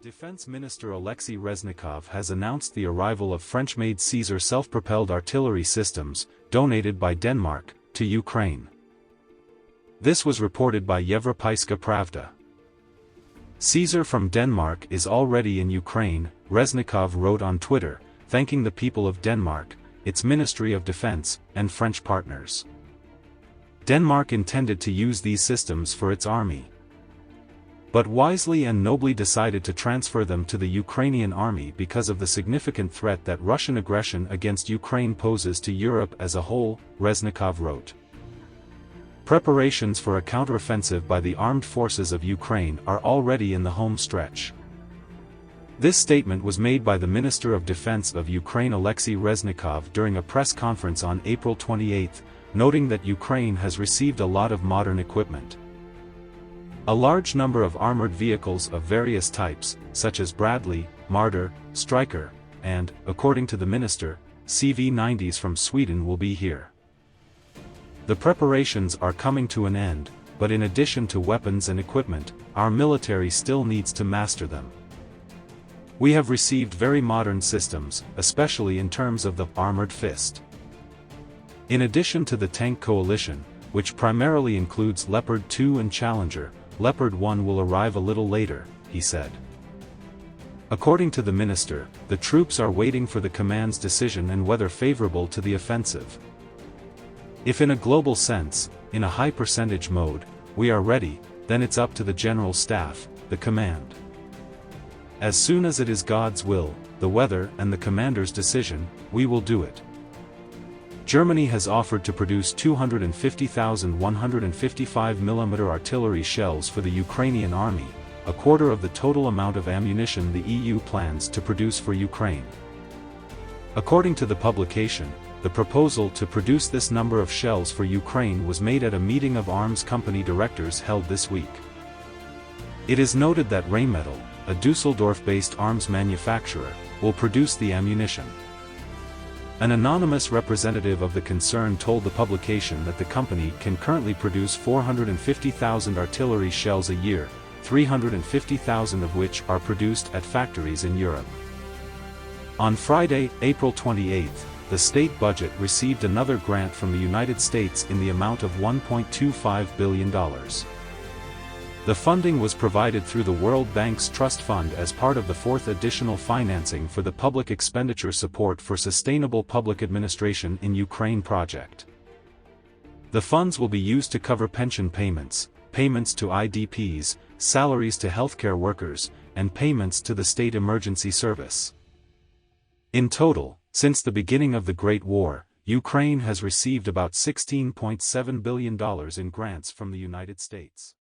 Defense Minister Alexei Reznikov has announced the arrival of French-made Caesar self-propelled artillery systems, donated by Denmark, to Ukraine. This was reported by Yevropaiska Pravda. Caesar from Denmark is already in Ukraine, Reznikov wrote on Twitter, thanking the people of Denmark, its Ministry of Defense, and French partners. Denmark intended to use these systems for its army, but wisely and nobly decided to transfer them to the Ukrainian army because of the significant threat that Russian aggression against Ukraine poses to Europe as a whole, Reznikov wrote. Preparations for a counteroffensive by the armed forces of Ukraine are already in the home stretch. This statement was made by the Minister of Defense of Ukraine Alexei Reznikov during a press conference on April 28, noting that Ukraine has received a lot of modern equipment. A large number of armored vehicles of various types, such as Bradley, Marder, Stryker, and, according to the minister, CV-90s from Sweden will be here. The preparations are coming to an end, but in addition to weapons and equipment, our military still needs to master them. We have received very modern systems, especially in terms of the armored fist. In addition to the tank coalition, which primarily includes Leopard 2 and Challenger, Leopard 1 will arrive a little later, he said. According to the minister, the troops are waiting for the command's decision and whether favorable to the offensive. If in a global sense, in a high percentage mode, we are ready, then it's up to the General Staff, the command. As soon as it is God's will, the weather and the commander's decision, we will do it. Germany has offered to produce 250,000 155mm artillery shells for the Ukrainian army, a quarter of the total amount of ammunition the EU plans to produce for Ukraine. According to the publication, the proposal to produce this number of shells for Ukraine was made at a meeting of arms company directors held this week. It is noted that Rheinmetall, a Dusseldorf-based arms manufacturer, will produce the ammunition. An anonymous representative of the concern told the publication that the company can currently produce 450,000 artillery shells a year, 350,000 of which are produced at factories in Europe. On Friday, April 28, the state budget received another grant from the United States in the amount of $1.25 billion. The funding was provided through the World Bank's Trust Fund as part of the fourth additional financing for the Public Expenditure Support for Sustainable Public Administration in Ukraine project. The funds will be used to cover pension payments, payments to IDPs, salaries to healthcare workers, and payments to the State Emergency Service. In total, since the beginning of the Great War, Ukraine has received about $16.7 billion in grants from the United States.